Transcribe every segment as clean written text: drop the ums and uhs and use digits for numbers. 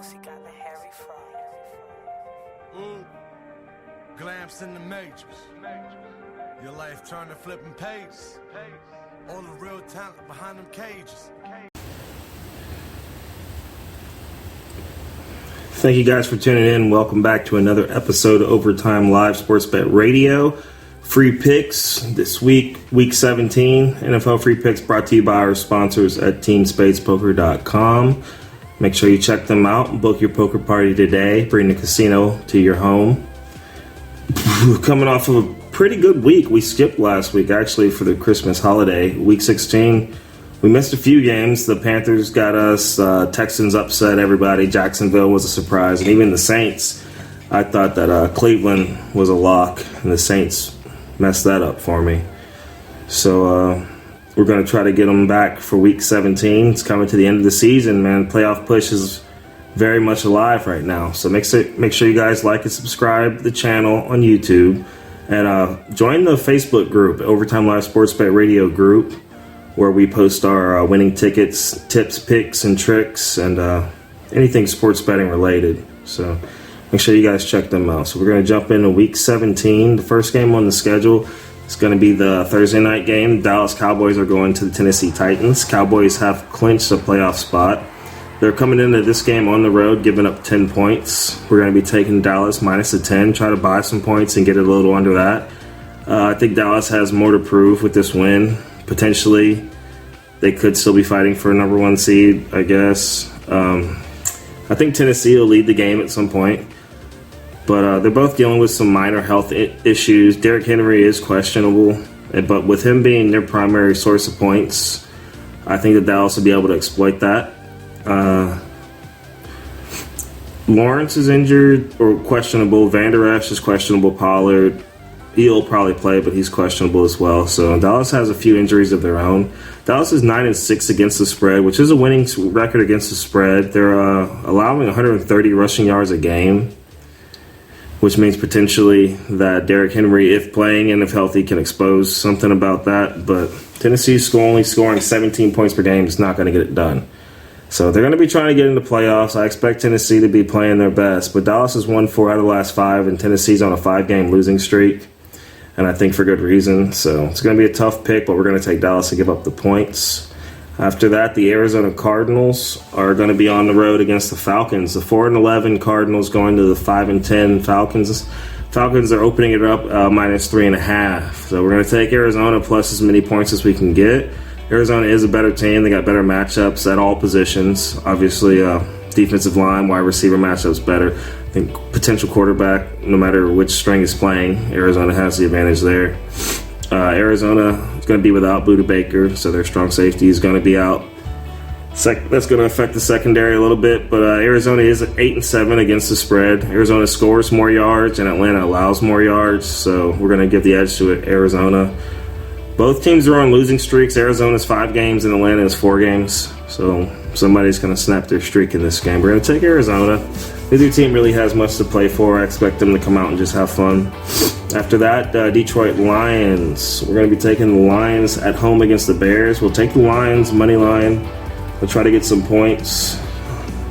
Boosie got the Harry Fry. Glamps in the majors. Your life turned to flipping pages. All the real talent behind them cages. Thank you guys for tuning in. Welcome back to another episode of Overtime Live Sports Bet Radio. Free picks this week, week 17. NFL free picks brought to you by our sponsors at teamspadespoker.com. Make sure you check them out and book your poker party today. Bring the casino to your home. Coming off of a pretty good week. We skipped last week actually for the Christmas holiday. Week 16, we missed a few games. The Panthers got us. Texans upset everybody. Jacksonville was a surprise. And even the Saints, I thought that Cleveland was a lock. And the Saints messed that up for me. So we're going to try to get them back for week 17. It's coming to the end of the season, man. Playoff push is very much alive right now. So make sure you guys like and subscribe to the channel on YouTube. And join the Facebook group, Overtime Live Sports Bet Radio group, where we post our winning tickets, tips, picks, and tricks, and anything sports betting related. So make sure you guys check them out. So we're going to jump into week 17. The first game on the schedule is going to be the Thursday night game. The Dallas Cowboys are going to the Tennessee Titans. Cowboys have clinched a playoff spot. They're coming into this game on the road, giving up 10 points. We're going to be taking Dallas minus the 10, try to buy some points and get it a little under that. I think Dallas has more to prove with this win. Potentially, they could still be fighting for a number one seed, I guess. I think Tennessee will lead the game at some point. But they're both dealing with some minor health issues. Derrick Henry is questionable. But with him being their primary source of points, I think that Dallas will be able to exploit that. Lawrence is injured or questionable. Van Der Esch is questionable. Pollard, he'll probably play, but he's questionable as well. So Dallas has a few injuries of their own. Dallas is 9-6 against the spread, which is a winning record against the spread. They're allowing 130 rushing yards a game, which means potentially that Derrick Henry, if playing and if healthy, can expose something about that. But Tennessee's only scoring 17 points per game is not going to get it done. So they're going to be trying to get into playoffs. I expect Tennessee to be playing their best. But Dallas has won 4 out of the last 5, and Tennessee's on a 5-game losing streak. And I think for good reason. So it's going to be a tough pick, but we're going to take Dallas to give up the points. After that, the Arizona Cardinals are going to be on the road against the Falcons. The 4-11 Cardinals going to the 5-10 Falcons. Falcons are opening it up minus 3.5. So we're going to take Arizona plus as many points as we can get. Arizona is a better team. They got better matchups at all positions. Obviously, defensive line, wide receiver matchups better. I think potential quarterback, no matter which string is playing, Arizona has the advantage there. Arizona is going to be without Budda Baker, so their strong safety is going to be out. That's going to affect the secondary a little bit, but Arizona is 8-7 against the spread. Arizona scores more yards, and Atlanta allows more yards, so we're going to give the edge to Arizona. Both teams are on losing streaks. Arizona's 5 games and Atlanta is 4 games. So somebody's going to snap their streak in this game. We're going to take Arizona. Neither team really has much to play for. I expect them to come out and just have fun. After that, Detroit Lions. We're going to be taking the Lions at home against the Bears. We'll take the Lions money line. We'll try to get some points.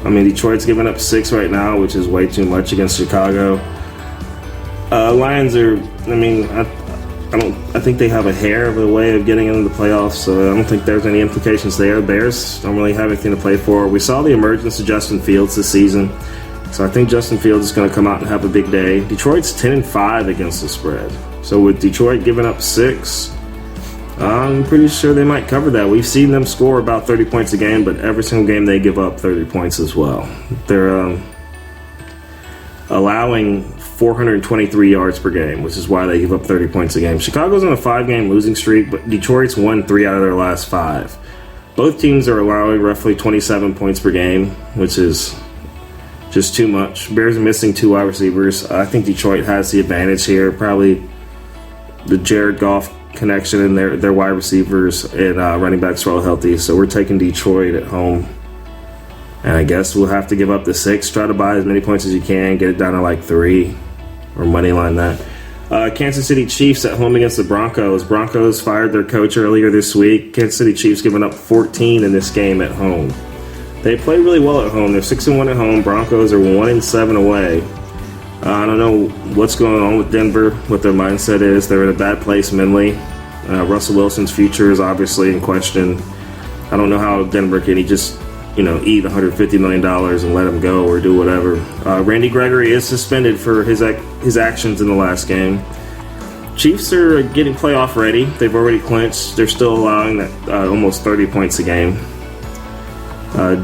I mean, Detroit's giving up 6 right now, which is way too much against Chicago. Lions are, I think they have a hair of a way of getting into the playoffs, so I don't think there's any implications there. Bears don't really have anything to play for. We saw the emergence of Justin Fields this season, so I think Justin Fields is going to come out and have a big day. Detroit's 10-5 against the spread. So with Detroit giving up 6, I'm pretty sure they might cover that. We've seen them score about 30 points a game, but every single game they give up 30 points as well. They're allowing 423 yards per game, which is why they give up 30 points a game. Chicago's on a 5-game losing streak, but Detroit's won 3 out of their last 5. Both teams are allowing roughly 27 points per game, which is just too much. Bears are missing 2 wide receivers. I think Detroit has the advantage here. Probably the Jared Goff connection and their wide receivers and running backs are all healthy. So we're taking Detroit at home. And I guess we'll have to give up the 6. Try to buy as many points as you can. Get it down to like 3 or money line that. Kansas City Chiefs at home against the Broncos. Broncos fired their coach earlier this week. Kansas City Chiefs giving up 14 in this game at home. They play really well at home. They're 6-1 at home. Broncos are 1-7 away. I don't know what's going on with Denver, what their mindset is. They're in a bad place mentally. Russell Wilson's future is obviously in question. I don't know how Denver can just, eat $150 million and let him go or do whatever. Randy Gregory is suspended for his actions in the last game. Chiefs are getting playoff ready. They've already clinched. They're still allowing that almost 30 points a game.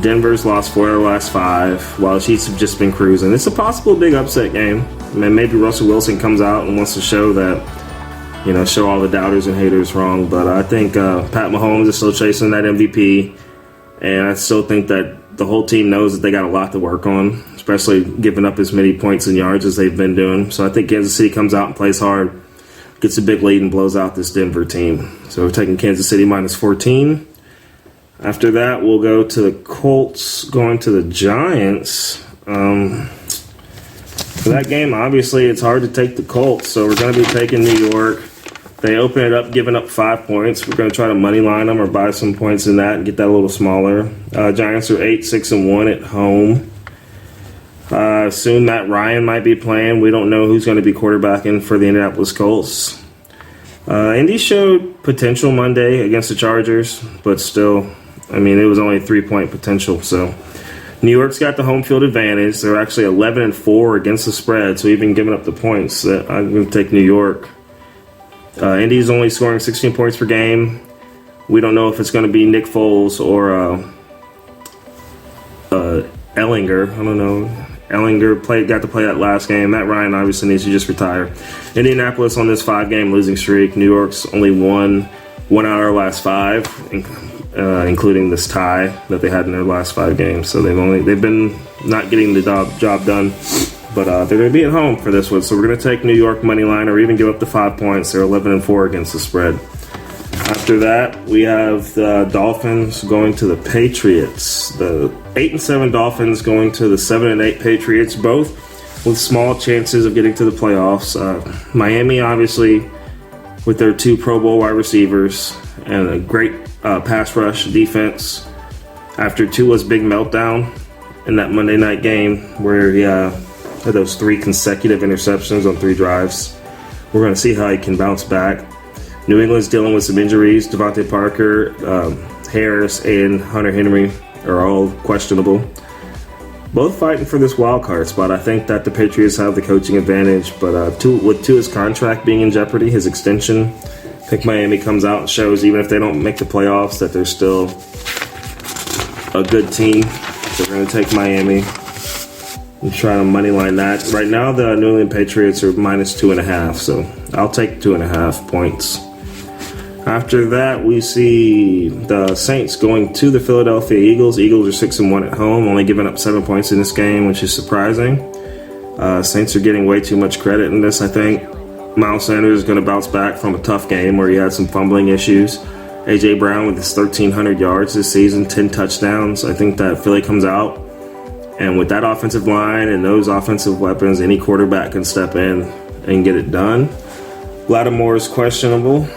Denver's lost 4 of their last 5, while the Chiefs have just been cruising. It's a possible big upset game. Maybe Russell Wilson comes out and wants to show that, show all the doubters and haters wrong. But I think Pat Mahomes is still chasing that MVP, and I still think that the whole team knows that they got a lot to work on, especially giving up as many points and yards as they've been doing. So I think Kansas City comes out and plays hard, gets a big lead, and blows out this Denver team. So we're taking Kansas City minus 14. After that, we'll go to the Colts going to the Giants. For that game, obviously, it's hard to take the Colts, so we're going to be taking New York. They open it up, giving up 5 points. We're going to try to money line them or buy some points in that and get that a little smaller. Giants are 8-6-1 at home. Soon Matt Ryan might be playing. We don't know who's going to be quarterbacking for the Indianapolis Colts. Indy showed potential Monday against the Chargers, but still, it was only a 3-point potential. So New York's got the home field advantage. They're actually 11-4 against the spread, so even giving up the points, I'm going to take New York. Indy's only scoring 16 points per game. We don't know if it's going to be Nick Foles or Ellinger. I don't know. Ellinger got to play that last game. Matt Ryan obviously needs to just retire. Indianapolis on this 5-game losing streak. New York's only won 1 out of their last 5, including this tie that they had in their last 5 games. So they've been not getting the job done. But they're going to be at home for this one. So we're going to take New York money line or even give up the 5 points. They're 11-4 against the spread. After that, we have the Dolphins going to the Patriots. The 8-7 Dolphins going to the 7-8 Patriots, both with small chances of getting to the playoffs. Miami, obviously, with their 2 Pro Bowl wide receivers and a great pass rush defense. After Tua's big meltdown in that Monday night game where he had those 3 consecutive interceptions on 3 drives, we're going to see how he can bounce back. New England's dealing with some injuries. Devontae Parker, Harris, and Hunter Henry are all questionable. Both fighting for this wild card spot. I think that the Patriots have the coaching advantage, but with Tua's contract being in jeopardy, his extension, I think Miami comes out and shows, even if they don't make the playoffs, that they're still a good team. So we're going to take Miami and try to money line that. Right now, the New England Patriots are minus 2.5, so I'll take 2.5 points. After that, we see the Saints going to the Philadelphia Eagles. Eagles are 6-1 at home, only giving up 7 points in this game, which is surprising. Saints are getting way too much credit in this, I think. Miles Sanders is going to bounce back from a tough game where he had some fumbling issues. A.J. Brown with his 1,300 yards this season, 10 touchdowns. I think that Philly comes out, and with that offensive line and those offensive weapons, any quarterback can step in and get it done. Lattimore is questionable.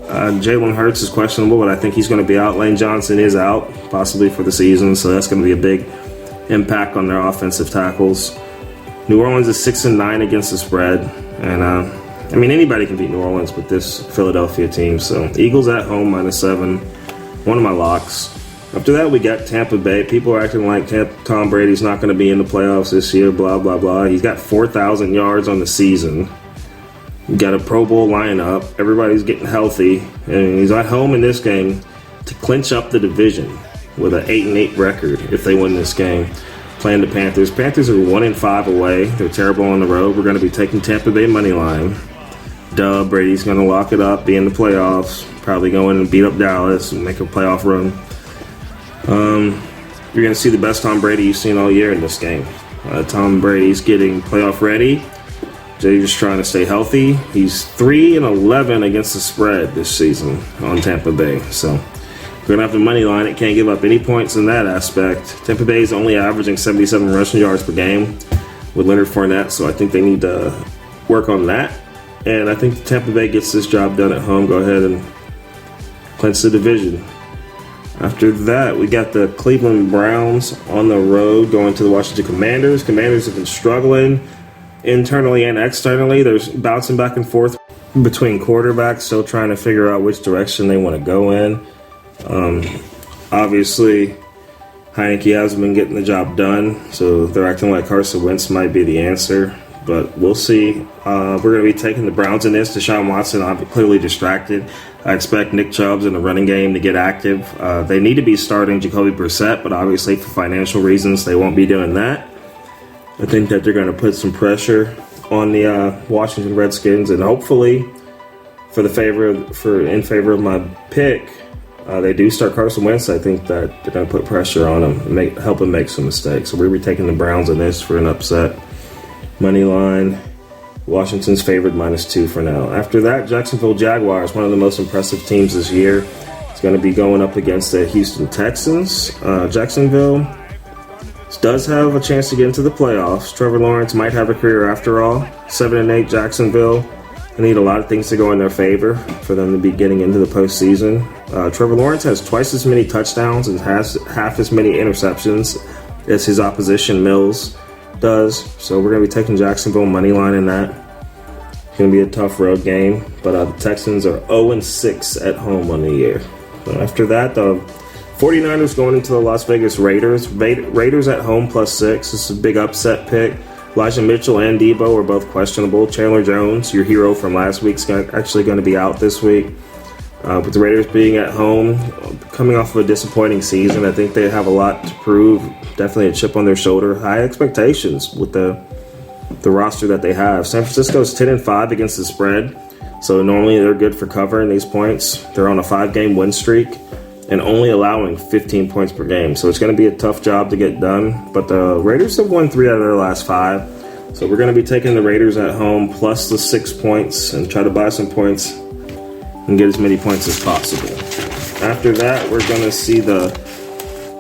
Jalen Hurts is questionable, but I think he's going to be out. Lane Johnson is out, possibly for the season, so that's going to be a big impact on their offensive tackles. New Orleans is 6-9 against the spread, and anybody can beat New Orleans with this Philadelphia team. So Eagles at home -7, one of my locks. After that, we got Tampa Bay. People are acting like Tom Brady's not going to be in the playoffs this year, blah, blah, blah. He's got 4,000 yards on the season. Got a Pro Bowl lineup. Everybody's getting healthy. And he's at home in this game to clinch up the division with an 8-8 record if they win this game. Playing the Panthers. Panthers are 1-5 away. They're terrible on the road. We're going to be taking Tampa Bay money line. Brady's going to lock it up, be in the playoffs. Probably go in and beat up Dallas and make a playoff run. You're going to see the best Tom Brady you've seen all year in this game. Tom Brady's getting playoff ready. Jay's just trying to stay healthy. He's 3-11 against the spread this season on Tampa Bay. So we're going to have the money line. It can't give up any points in that aspect. Tampa Bay is only averaging 77 rushing yards per game with Leonard Fournette, so I think they need to work on that. And I think Tampa Bay gets this job done at home. Go ahead and clinch the division. After that, we got the Cleveland Browns on the road going to the Washington Commanders. Commanders have been struggling internally and externally. They're bouncing back and forth between quarterbacks, still trying to figure out which direction they want to go in. Obviously, Heineke hasn't been getting the job done, so they're acting like Carson Wentz might be the answer. But we'll see. We're going to be taking the Browns in this. Deshaun Watson clearly distracted. I expect Nick Chubb in the running game to get active. They need to be starting Jacoby Brissett, but obviously for financial reasons, they won't be doing that. I think that they're going to put some pressure on the Washington Redskins, and hopefully, in favor of my pick, they do start Carson Wentz. I think that they're going to put pressure on him and help him make some mistakes. So we'll be taking the Browns in this for an upset. Money line, Washington's favored -2 for now. After that, Jacksonville Jaguars, one of the most impressive teams this year. It's going to be going up against the Houston Texans. Jacksonville does have a chance to get into the playoffs. Trevor Lawrence might have a career after all. 7-8 Jacksonville. They need a lot of things to go in their favor for them to be getting into the postseason. Trevor Lawrence has twice as many touchdowns and has half as many interceptions as his opposition, Mills, does. So we're going to be taking Jacksonville money line in that. It's going to be a tough road game, but the Texans are 0-6 at home on the year. So after that, the 49ers going into the Las Vegas Raiders. Raiders at home +6. This is a big upset pick. Elijah Mitchell and Debo are both questionable. Chandler Jones, your hero from last week, is actually going to be out this week. With the Raiders being at home, coming off of a disappointing season, I think they have a lot to prove. Definitely a chip on their shoulder. High expectations with the roster that they have. San Francisco's 10-5 against the spread, so normally they're good for covering these points. They're on a 5-game win streak and only allowing 15 points per game, so it's going to be a tough job to get done. But the Raiders have won 3 out of their last 5, so we're going to be taking the Raiders at home plus the 6 points and try to buy some points and get as many points as possible. After that, we're going to see the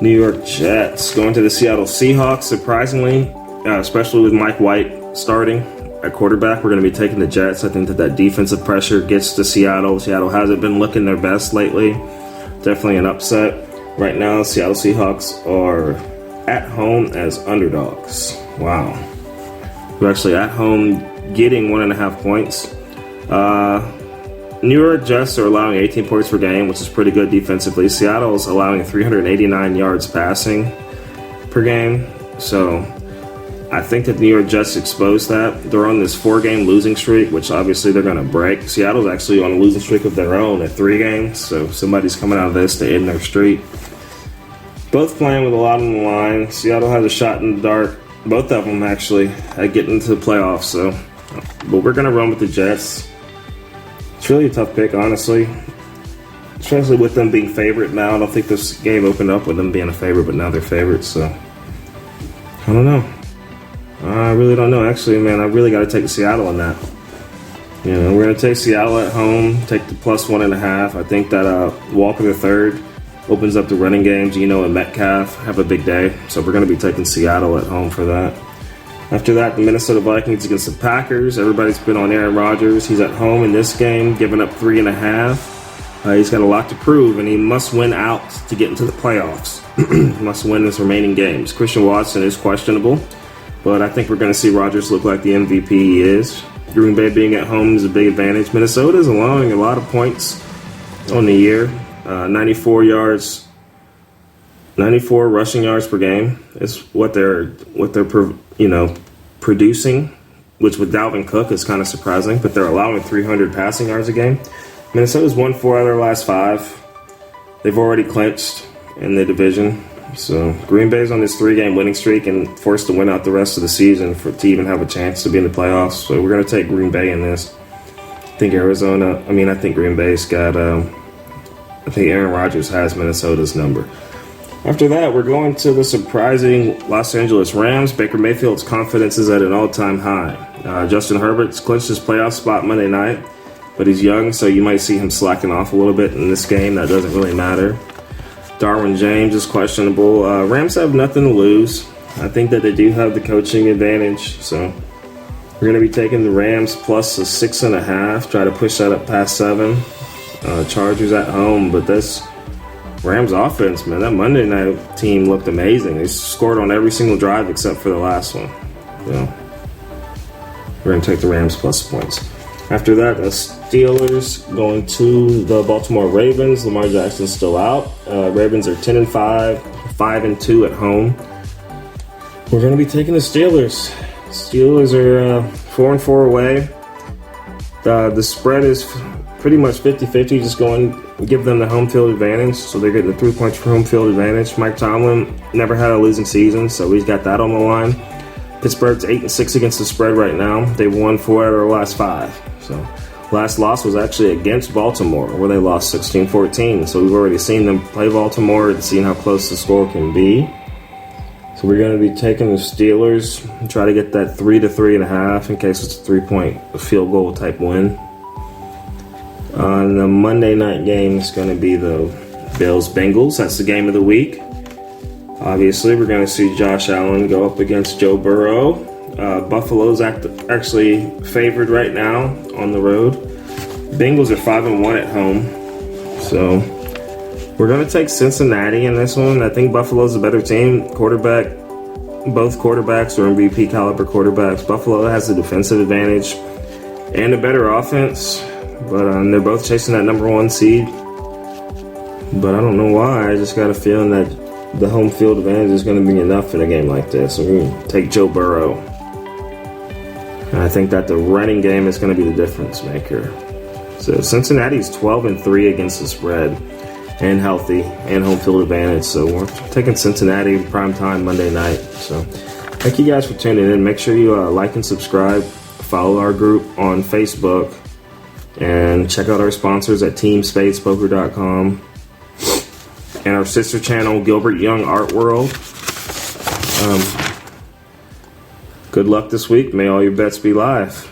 New York Jets going to the Seattle Seahawks. Surprisingly, especially with Mike White starting at quarterback, we're going to be taking the Jets. I think that defensive pressure gets to Seattle. Seattle hasn't been looking their best lately. Definitely an upset. Right now, Seattle Seahawks are at home as underdogs. Wow. We're actually at home getting 1.5 points. New York Jets are allowing 18 points per game, which is pretty good defensively. Seattle is allowing 389 yards passing per game. So I think that the New York Jets exposed that. They're on this 4-game losing streak, which obviously they're going to break. Seattle's actually on a losing streak of their own at 3 games. So somebody's coming out of this to end their streak. Both playing with a lot on the line. Seattle has a shot in the dark. Both of them actually at getting into the playoffs. But we're going to run with the Jets. It's really a tough pick, honestly, especially with them being favorite now. I don't think this game opened up with them being a favorite, but now they're favorites, so I don't know. I really don't know. Actually, man, I really got to take Seattle on that. You know, we're going to take Seattle at home, take the +1.5. I think that Walker III opens up the running game. Geno and Metcalf have a big day, so we're going to be taking Seattle at home for that. After that, the Minnesota Vikings against the Packers. Everybody's been on Aaron Rodgers. He's at home in this game, giving up 3.5. He's got a lot to prove, and he must win out to get into the playoffs. He must win his remaining games. Christian Watson is questionable, but I think we're going to see Rodgers look like the MVP he is. Green Bay being at home is a big advantage. Minnesota is allowing a lot of points on the year. 94 rushing yards per game is what they're producing, which with Dalvin Cook is kind of surprising, but they're allowing 300 passing yards a game. Minnesota's won 4 out of their last 5. They've already clinched in the division. So Green Bay's on this 3-game winning streak and forced to win out the rest of the season to even have a chance to be in the playoffs. So we're going to take Green Bay in this. I think Green Bay's got, I think Aaron Rodgers has Minnesota's number. After that, we're going to the surprising Los Angeles Rams. Baker Mayfield's confidence is at an all-time high. Justin Herbert's clinched his playoff spot Monday night, but he's young, so you might see him slacking off a little bit in this game. That doesn't really matter. Darwin James is questionable. Rams have nothing to lose. I think that they do have the coaching advantage, so we're going to be taking the Rams plus a 6.5, try to push that up past 7. Chargers at home, but this Rams offense, man, that Monday night team looked amazing. They scored on every single drive except for the last one. We're going to take the Rams plus points. After that, the Steelers going to the Baltimore Ravens. Lamar Jackson's still out. Ravens are 10-5, 5-2 at home. We're going to be taking the Steelers. Steelers are 4-4 away. The spread is pretty much 50-50. Just give them the home field advantage. So they're getting the 3 points for home field advantage. Mike Tomlin never had a losing season, so he's got that on the line. Pittsburgh's 8-6 against the spread right now. They've won 4 out of their last 5. So last loss was actually against Baltimore, where they lost 16-14. So we've already seen them play Baltimore and seen how close the score can be. So we're going to be taking the Steelers and try to get that 3 to 3.5 in case it's a 3-point field goal type win. On the Monday night game, it's going to be the Bills-Bengals. That's the game of the week. Obviously, we're going to see Josh Allen go up against Joe Burrow. Buffalo's actually favored right now on the road. Bengals are 5-1 at home. So we're going to take Cincinnati in this one. I think Buffalo's a better team. Both quarterbacks are MVP caliber quarterbacks. Buffalo has the defensive advantage and a better offense. But they're both chasing that number 1 seed. But I don't know why. I just got a feeling that the home field advantage is going to be enough in a game like this. So we're going to take Joe Burrow. And I think that the running game is going to be the difference maker. So Cincinnati's 12-3 against the spread and healthy and home field advantage. So we're taking Cincinnati prime time Monday night. So thank you guys for tuning in. Make sure you like and subscribe. Follow our group on Facebook. And check out our sponsors at teamspadespoker.com. And our sister channel, Gilbert Young Art World. Good luck this week. May all your bets be live.